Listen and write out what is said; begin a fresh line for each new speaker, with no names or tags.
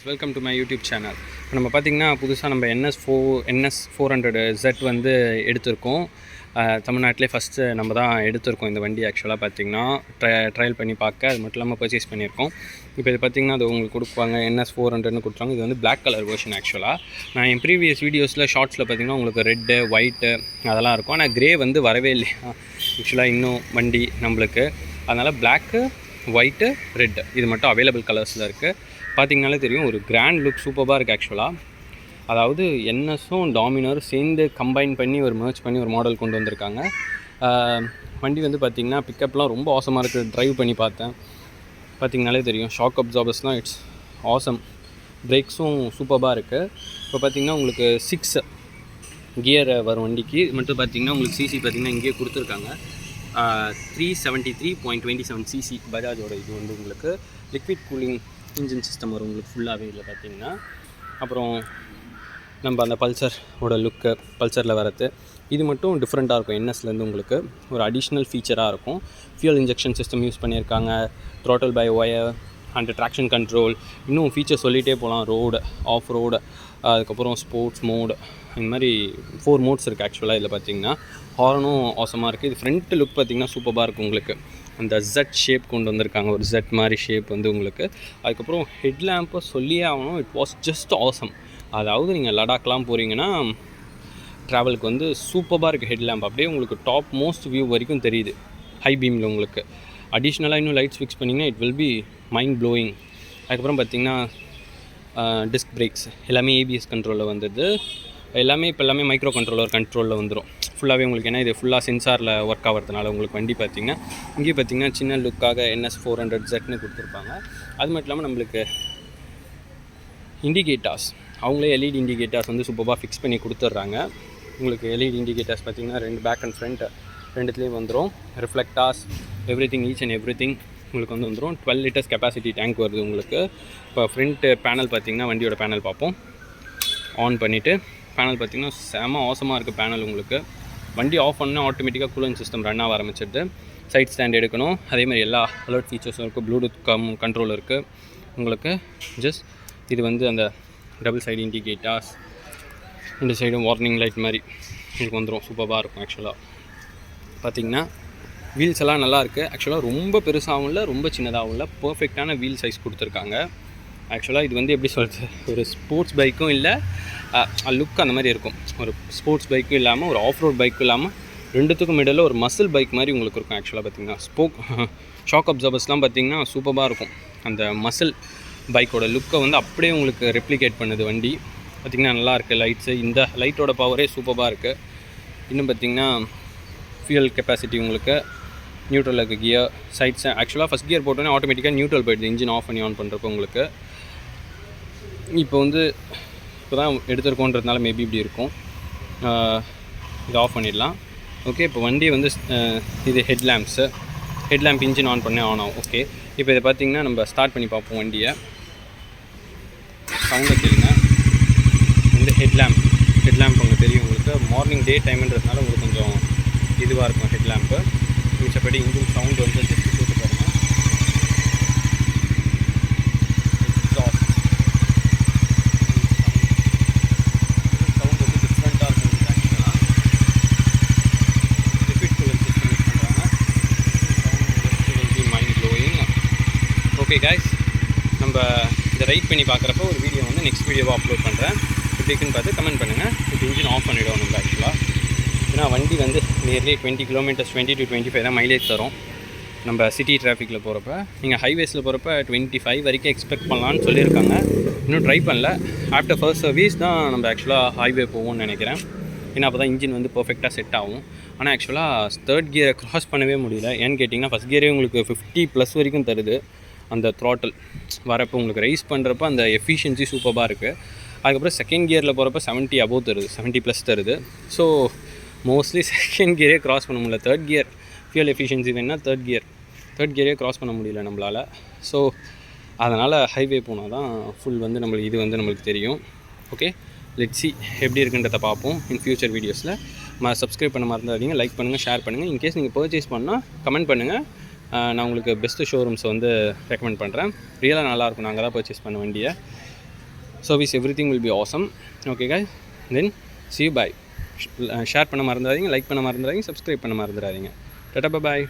Welcome to my YouTube channel. இப்போ நம்ம பார்த்திங்கன்னா புதுசாக நம்ம NS 400Z வந்து எடுத்திருக்கோம். தமிழ்நாட்டிலே ஃபஸ்ட்டு நம்ம தான் எடுத்திருக்கோம் இந்த வண்டி. ஆக்சுவலாக பார்த்திங்கன்னா ட்ரையல் பண்ணி பார்க்க, அது மட்டும் இல்லாமல் பர்ச்சேஸ் பண்ணியிருக்கோம். இப்போ இது பார்த்திங்கன்னா அது உங்களுக்கு கொடுப்பாங்க, NS 400ன்னு கொடுத்தாங்க. இது வந்து பிளாக் கலர் வெர்ஷன். ஆக்சுவலாக நான் என் ப்ரீவியஸ் வீடியோஸில் ஷார்ட்ஸில் பார்த்திங்கன்னா உங்களுக்கு ரெட்டு ஒயிட்டு அதெல்லாம் இருக்கும். ஆனால் க்ரே வந்து வரவே இல்லையா ஆக்சுவலாக இன்னும் வண்டி நம்மளுக்கு. அதனால் பிளாக்கு, ஒயிட்டு, ரெட்டு இது மட்டும் அவைலபிள் கலர்ஸில் இருக்குது. பார்த்திங்கனாலே தெரியும், ஒரு கிராண்ட் லுக் சூப்பராக இருக்குது ஆக்சுவலாக. அதாவது NSம் டாமினரும் சேர்ந்து கம்பைன் பண்ணி ஒரு மர்ச் பண்ணி ஒரு மாடல் கொண்டு வந்திருக்காங்க. வண்டி வந்து பார்த்திங்கன்னா பிக்கப்லாம் ரொம்ப ஆசமாக இருக்குது. ட்ரைவ் பண்ணி பார்த்தேன், பார்த்திங்கனாலே தெரியும். ஷாக் அப்சார்பர்ஸ்லாம் இட்ஸ் ஆசம். பிரேக்ஸும் சூப்பராக இருக்குது. இப்போ பார்த்திங்கன்னா உங்களுக்கு 6 கியர் வரும் வண்டிக்கு. இது மட்டும் பார்த்திங்கன்னா உங்களுக்கு சிசி பார்த்திங்கன்னா இங்கேயே கொடுத்துருக்காங்க. 373.27 சிசி பஜாஜோட. இது வந்து உங்களுக்கு லிக்விட் கூலிங் இன்ஜின் சிஸ்டம் வரும் உங்களுக்கு ஃபுல்லாகவே இதில் பார்த்திங்கன்னா. அப்புறம் நம்ம அந்த பல்சரோட லுக்கு, பல்சரில் வரது இது மட்டும் டிஃப்ரெண்ட்டாக இருக்கும். NSலேருந்து உங்களுக்கு ஒரு அடிஷ்னல் ஃபீச்சராக இருக்கும். ஃபியூல் இன்ஜெக்ஷன் சிஸ்டம் யூஸ் பண்ணியிருக்காங்க, throttle by wire and traction control. இன்னும் ஃபீச்சர் சொல்லிகிட்டே போகலாம். ரோடு, ஆஃப் ரோடு, அதுக்கப்புறம் ஸ்போர்ட்ஸ் மோடு, இந்த மாதிரி 4 மோட்ஸ் இருக்குது ஆக்சுவலாக இதில் பார்த்திங்கன்னா. ஹார்னும் ஆசமாக இருக்குது. இது ஃப்ரண்ட் லுக் பார்த்திங்கன்னா சூப்பராக இருக்கும் உங்களுக்கு. அந்த ஜெட் ஷேப் கொண்டு வந்திருக்காங்க, ஒரு ஜெட் மாதிரி ஷேப் வந்து உங்களுக்கு. அதுக்கப்புறம் ஹெட்லேம்பை சொல்லியே ஆகணும், இட் வாஸ் ஜஸ்ட் ஆசம். அதாவது நீங்கள் லடாக்லாம் போகிறீங்கன்னா ட்ராவலுக்கு வந்து சூப்பராக இருக்குது ஹெட்லேம்ப். அப்படியே உங்களுக்கு டாப் மோஸ்ட் வியூ வரைக்கும் தெரியுது ஹை பீமில் உங்களுக்கு. அடிஷ்னலாக இன்னும் லைட்ஸ் ஃபிக்ஸ் பண்ணிங்கன்னா it will be mind blowing. அதுக்கப்புறம் பார்த்திங்கன்னா டிஸ்க் பிரேக்ஸ் எல்லாமே ABS கண்ட்ரோலில் வந்துடுது. எல்லாமே இப்போ எல்லாமே மைக்ரோ கண்ட்ரோலில் வந்துடும் ஃபுல்லாகவே உங்களுக்கு. ஏன்னா இது ஃபுல்லாக சென்சாரில் ஒர்க் ஆகிறதுனால உங்களுக்கு வண்டி பார்த்திங்கன்னா இங்கேயும் பார்த்திங்கன்னா சின்ன லுக்காக NS 400Zன்னு கொடுத்துருப்பாங்க. அது மட்டும் இல்லாமல் நம்மளுக்கு இண்டிகேட்டர்ஸ் அவங்களே LED இண்டிகேட்டர்ஸ் வந்து சூப்பராக ஃபிக்ஸ் பண்ணி கொடுத்துட்றாங்க. உங்களுக்கு LED இண்டிகேட்டர்ஸ் பார்த்திங்கன்னா 2 பேக் அண்ட் ஃப்ரண்ட் ரெண்டுத்துலேயும் வந்துடும். ரிஃப்ளெக்டார்ஸ் ஈச் அண்ட் எவ்ரி திங் உங்களுக்கு வந்து வந்துடும். 12 லிட்டர்ஸ் கெப்பாசிட்டி டேங்க் வருது உங்களுக்கு. இப்போ ஃப்ரண்ட் பேனல் பார்த்திங்கன்னா வண்டியோட பேனல் பார்ப்போம். ஆன் பண்ணிவிட்டு பேனல் பார்த்திங்கன்னா செம ஆசமாக இருக்குது பேனல் உங்களுக்கு. வண்டி ஆஃப் பண்ணால் ஆட்டோமேட்டிக்காக கூலிங் சிஸ்டம் ரன் ஆக ஆரம்பிச்சிடுது. சைட் ஸ்டாண்ட் எடுக்கணும், அதேமாதிரி எல்லா அலர்ட் ஃபீச்சர்ஸும் இருக்குது. ப்ளூடூத் கண்ட்ரோல் இருக்குது உங்களுக்கு. ஜஸ்ட் இது வந்து அந்த டபுள் சைடு இண்டிகேட்டர்ஸ், 2 சைடும் வார்னிங் லைட் மாதிரி உங்களுக்கு வந்துடும். சூப்பராக இருக்கும் ஆக்சுவலாக. பார்த்திங்கன்னா வீல்ஸ் எல்லாம் நல்லாயிருக்கு. ஆக்சுவலாக ரொம்ப பெருசாகவும் இல்லை, ரொம்ப சின்னதாகவும் இல்லை, பர்ஃபெக்டான வீல் சைஸ் கொடுத்துருக்காங்க. ஆக்சுவலாக இது வந்து எப்படி சொல்கிறது, ஒரு ஸ்போர்ட்ஸ் பைக்கும் இல்லை, லுக் அந்த மாதிரி இருக்கும். ஒரு ஸ்போர்ட்ஸ் பைக்கும் இல்லாமல், ஒரு ஆஃப் ரோட் பைக்கும் இல்லாமல், ரெண்டுத்துக்கும் மிடில் ஒரு மசில் பைக் மாதிரி உங்களுக்கு இருக்கும். ஆக்சுவலாக பார்த்திங்கன்னா ஷாக் அப்சார்பர்ஸ்லாம் பார்த்திங்கன்னா சூப்பராக இருக்கும். அந்த மசில் பைக்கோட லுக்கை வந்து அப்படியே உங்களுக்கு ரெப்ளிகேட் பண்ணுது வண்டி. பார்த்திங்கன்னா நல்லாயிருக்கு. லைட்ஸு, இந்த லைட்டோட பவரே சூப்பராக இருக்குது. இன்னும் பார்த்திங்கன்னா ஃபியூல் கெப்பாசிட்டி உங்களுக்கு நியூட்ரல் இருக்குது. கியர் சைட்ஸ் ஆக்சுவலாக ஃபஸ்ட் கியர் போட்டோன்னே ஆட்டோமேட்டிக்காக நியூட்ரல் போய்டுது இன்ஜின் ஆஃப் பண்ணி ஆன் பண்ணுறப்போ உங்களுக்கு. இப்போ வந்து இப்போ தான் எடுத்துருக்கோன்றதுனால மேபி இப்படி இருக்கும். இது ஆஃப் பண்ணிடலாம். ஓகே, இப்போ வண்டி வந்து இது ஹெட்லேம்ப் இன்ஜின் ஆன் பண்ணி ஆன் ஆகும். ஓகே, இப்போ இதை பார்த்திங்கன்னா நம்ம ஸ்டார்ட் பண்ணி பார்ப்போம் வண்டியை. சவுண்டை கேளுங்க. இந்த ஹெட்லேம்ப் உங்களுக்கு தெரியும். உங்களுக்கு மார்னிங் டே டைம்ன்றதுனால உங்களுக்கு கொஞ்சம் இதுவாக இருக்கும் ஹெட்லேம்ப்பு. மிச்சப்படி இன்ஜின் சவுண்ட் வந்து ஜஸ்ட் கேட்டு பாருங்கள். சவுண்ட் வந்து டிஃப்ரெண்ட்டாக இருக்கும் ஆக்சுவலாக. லிக்விட் கூலிங் சிஸ்டம் யூஸ் பண்ணுறாங்க. Sound mind blowing. Okay guys, நம்ம இதை ரைட் பண்ணி பார்க்குறப்ப ஒரு வீடியோ வந்து நெக்ஸ்ட் வீடியோவாக அப்லோட் பண்ணுறேன். எப்படி இருக்குன்னு பார்த்து கமெண்ட் பண்ணுங்கள். இப்போ இன்ஜின் ஆஃப் பண்ணிவிடுவோம் நம்ம ஆக்சுவலாக. ஏன்னா வண்டி வந்து நியர்லி 20 கிலோமீட்டர்ஸ் 20 to 25 தான் மைலேஜ் தரும். நம்ம சிட்டி டிராஃபிக்கில் போகிறப்ப, நீங்கள் ஹைவேஸில் போகிறப்ப 25 வரைக்கும் எக்ஸ்பெக்ட் பண்ணலான்னு சொல்லியிருக்காங்க. இன்னும் ட்ரை பண்ணல. ஆஃப்டர் ஃபர்ஸ்ட் சர்வீஸ் தான் நம்ம ஆக்சுவலாக ஹைவே போவோம்னு நினைக்கிறேன். ஏன்னா அப்போ தான் இன்ஜின் வந்து பர்ஃபெக்டாக செட் ஆகும். ஆனால் ஆக்சுவலாக 3rd கியரை க்ராஸ் பண்ணவே முடியல. ஏன்னு கேட்டிங்கன்னா ஃபஸ்ட் கியரே உங்களுக்கு 50+ வரைக்கும் தருது. அந்த த்ராட்டில் வரப்போ உங்களுக்கு ரைஸ் பண்ணுறப்ப அந்த எஃபிஷியன்சி சூப்பராக இருக்குது. அதுக்கப்புறம் செகண்ட் கியரில் போகிறப்ப 70 above தருது, 70+ தருது. ஸோ மோஸ்ட்லி செகண்ட் கியரே க்ராஸ் பண்ண முடியல. 3rd கியர் ஃபியூல் எஃபிஷியன்சி வேணுன்னா 3rd கியரே க்ராஸ் பண்ண முடியல நம்மளால். ஸோ அதனால் ஹைவே போனால் தான் ஃபுல் வந்து நம்மளுக்கு இது வந்து நம்மளுக்கு தெரியும். ஓகே, லெட்ஸ் சி எப்படி இருக்குன்றதை பார்ப்போம் இன் ஃபியூச்சர் வீடியோஸில். சப்ஸ்கிரைப் பண்ண மறந்துடாதீங்க, லைக் பண்ணுங்கள், ஷேர் பண்ணுங்கள். இன்கேஸ் நீங்கள் பர்ச்சேஸ் பண்ணால் கமெண்ட் பண்ணுங்கள். நான் உங்களுக்கு பெஸ்ட்டு ஷோரூம்ஸ் வந்து ரெக்கமெண்ட் பண்ணுறேன். ரியலாக நல்லாயிருக்கும். நாங்கள் தான் பர்ச்சேஸ் பண்ண வண்டியை. Service everything will be awesome. Okay guys, then see you, bye. Share பண்ண மறந்துடாதீங்க, லைக் பண்ண மறந்துடாதீங்க, சப்ஸ்கிரைப் பண்ண மறந்துடாதீங்க. டாடா, பாய்.